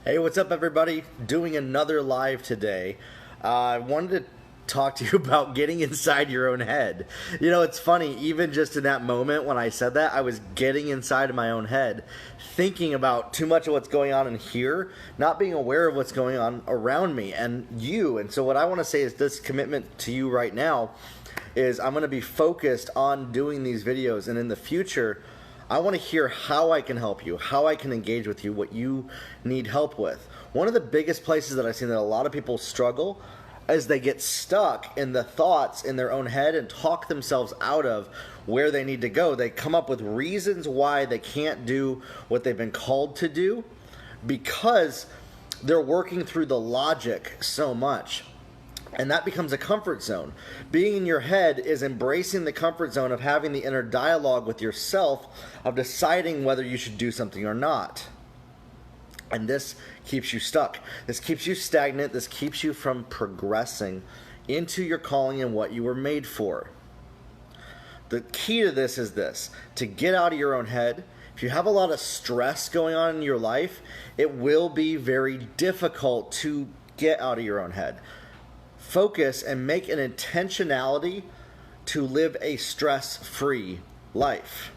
Hey, what's up, everybody? Doing another live today. I wanted to talk to you about getting inside your own head. You know, it's funny, even just in that moment when I said that, I was getting inside of my own head, thinking about too much of what's going on in here, not being aware of what's going on around me and you. And so what I want to say is this commitment to you right now is I'm going to be focused on doing these videos, and in the future, I want to hear how I can help you, how I can engage with you, what you need help with. One of the biggest places that I've seen that a lot of people struggle is they get stuck in the thoughts in their own head and talk themselves out of where they need to go. They come up with reasons why they can't do what they've been called to do because they're working through the logic so much. And that becomes a comfort zone. Being in your head is embracing the comfort zone of having the inner dialogue with yourself of deciding whether you should do something or not. And this keeps you stuck. This keeps you stagnant. This keeps you from progressing into your calling and what you were made for. The key to this is this: to get out of your own head. If you have a lot of stress going on in your life, it will be very difficult to get out of your own head. Focus and make an intentionality to live a stress-free life.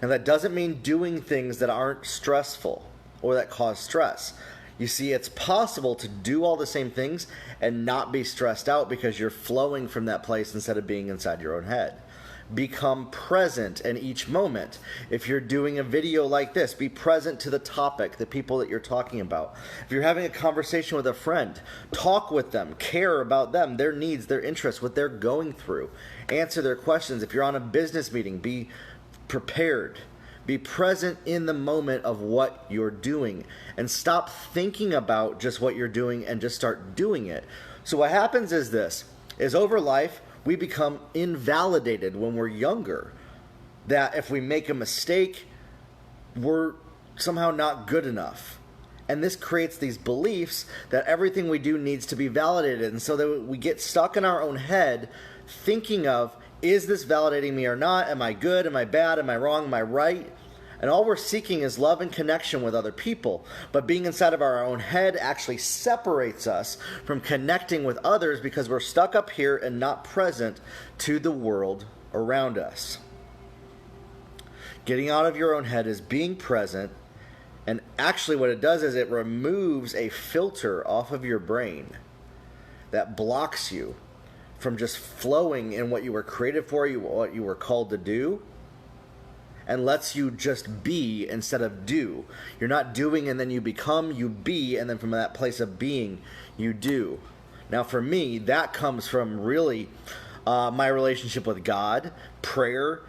Now, that doesn't mean doing things that aren't stressful or that cause stress. You see, it's possible to do all the same things and not be stressed out because you're flowing from that place instead of being inside your own head. Become present in each moment. If you're doing a video like this, be present to the topic, the people that you're talking about. If you're having a conversation with a friend, talk with them, care about them, their needs, their interests, what they're going through. Answer their questions. If you're on a business meeting, be prepared. Be present in the moment of what you're doing and stop thinking about just what you're doing and just start doing it. So what happens is this, is over life, we become invalidated when we're younger. That if we make a mistake, we're somehow not good enough. And this creates these beliefs that everything we do needs to be validated. And so that we get stuck in our own head thinking of, is this validating me or not? Am I good? Am I bad? Am I wrong? Am I right? And all we're seeking is love and connection with other people. But being inside of our own head actually separates us from connecting with others because we're stuck up here and not present to the world around us. Getting out of your own head is being present. And actually what it does is it removes a filter off of your brain that blocks you from just flowing in what you were created for, what you were called to do, and lets you just be instead of do. You're not doing and then you become, you be, and then from that place of being, you do. Now for me, that comes from really my relationship with God, prayer,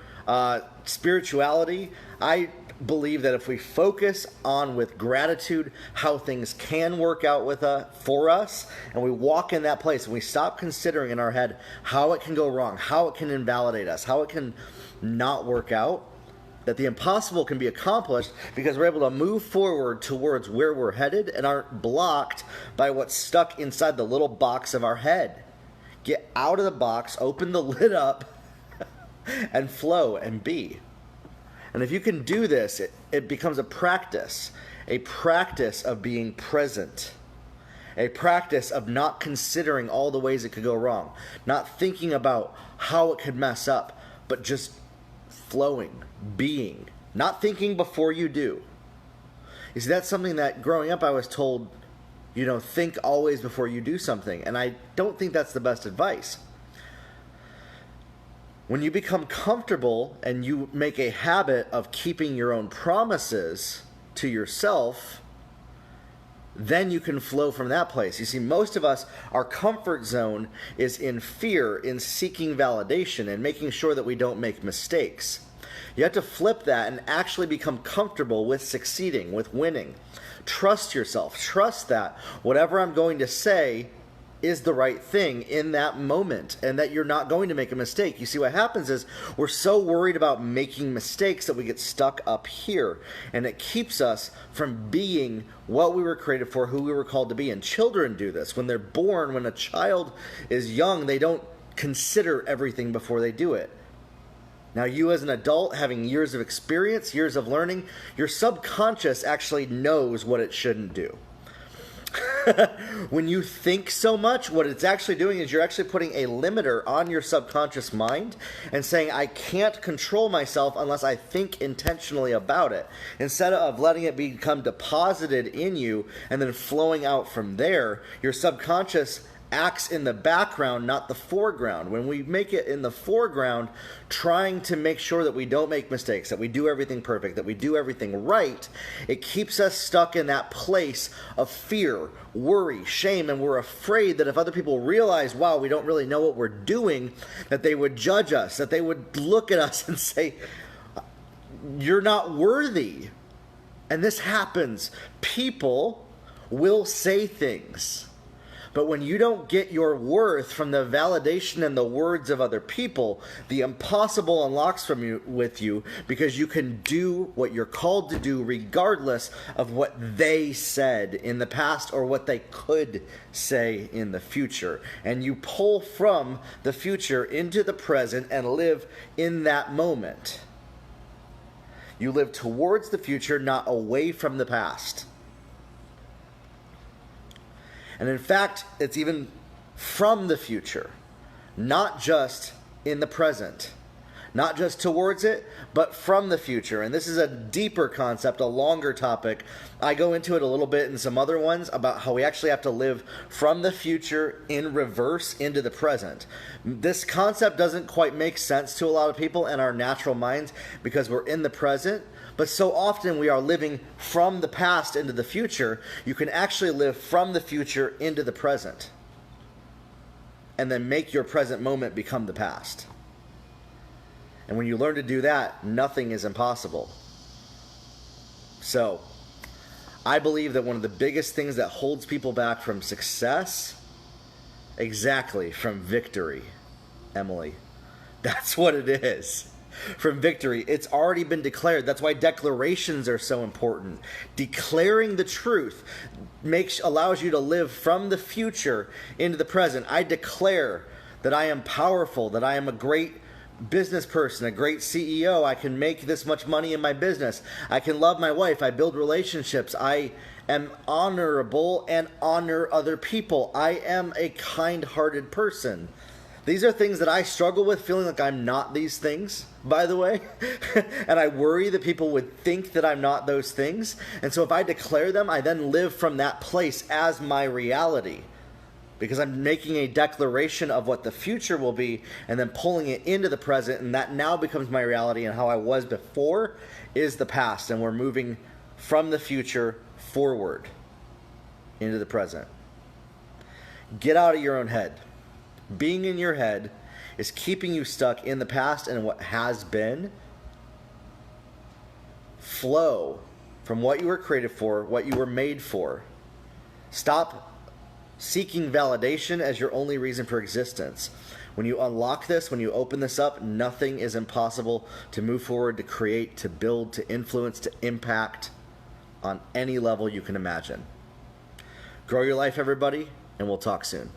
spirituality. I believe that if we focus on with gratitude how things can work out for us, and we walk in that place and we stop considering in our head how it can go wrong, how it can invalidate us, how it can not work out, that the impossible can be accomplished because we're able to move forward towards where we're headed and aren't blocked by what's stuck inside the little box of our head. Get out of the box, open the lid up, and flow and be. And if you can do this, it becomes a practice of being present, a practice of not considering all the ways it could go wrong, not thinking about how it could mess up, but just flowing, being, not thinking before you do. You see, that's something that growing up I was told, think always before you do something. And I don't think that's the best advice. When you become comfortable and you make a habit of keeping your own promises to yourself, then you can flow from that place. You see, most of us, our comfort zone is in fear, in seeking validation, and making sure that we don't make mistakes. You have to flip that and actually become comfortable with succeeding, with winning. Trust yourself. Trust that whatever I'm going to say is the right thing in that moment and that you're not going to make a mistake. You see, what happens is we're so worried about making mistakes that we get stuck up here, and it keeps us from being what we were created for, who we were called to be. And children do this. When they're born, when a child is young, they don't consider everything before they do it. Now, you as an adult, having years of experience, years of learning, your subconscious actually knows what it shouldn't do. When you think so much, what it's actually doing is you're actually putting a limiter on your subconscious mind and saying, I can't control myself unless I think intentionally about it. Instead of letting it become deposited in you and then flowing out from there, your subconscious acts in the background, not the foreground. When we make it in the foreground, trying to make sure that we don't make mistakes, that we do everything perfect, that we do everything right, it keeps us stuck in that place of fear, worry, shame, and we're afraid that if other people realize, wow, we don't really know what we're doing, that they would judge us, that they would look at us and say, you're not worthy. And this happens. People will say things. But when you don't get your worth from the validation and the words of other people, the impossible unlocks with you because you can do what you're called to do regardless of what they said in the past or what they could say in the future. And you pull from the future into the present and live in that moment. You live towards the future, not away from the past. And in fact, it's even from the future, not just in the present, not just towards it, but from the future. And this is a deeper concept, a longer topic. I go into it a little bit in some other ones about how we actually have to live from the future in reverse into the present. This concept doesn't quite make sense to a lot of people in our natural minds because we're in the present. But so often we are living from the past into the future. You can actually live from the future into the present and then make your present moment become the past. And when you learn to do that, nothing is impossible. So, I believe that one of the biggest things that holds people back from success, exactly, from victory, Emily. That's what it is. From victory. It's already been declared. That's why declarations are so important. Declaring the truth allows you to live from the future into the present. I declare that I am powerful, that I am a great business person, a great CEO. I can make this much money in my business. I can love my wife. I build relationships. I am honorable and honor other people. I am a kind-hearted person. These are things that I struggle with, feeling like I'm not these things, by the way. And I worry that people would think that I'm not those things. And so if I declare them, I then live from that place as my reality. Because I'm making a declaration of what the future will be and then pulling it into the present. And that now becomes my reality, and how I was before is the past. And we're moving from the future forward into the present. Get out of your own head. Being in your head is keeping you stuck in the past and what has been. Flow from what you were created for, what you were made for. Stop seeking validation as your only reason for existence. When you unlock this, when you open this up, nothing is impossible to move forward, to create, to build, to influence, to impact on any level you can imagine. Grow your life, everybody, and we'll talk soon.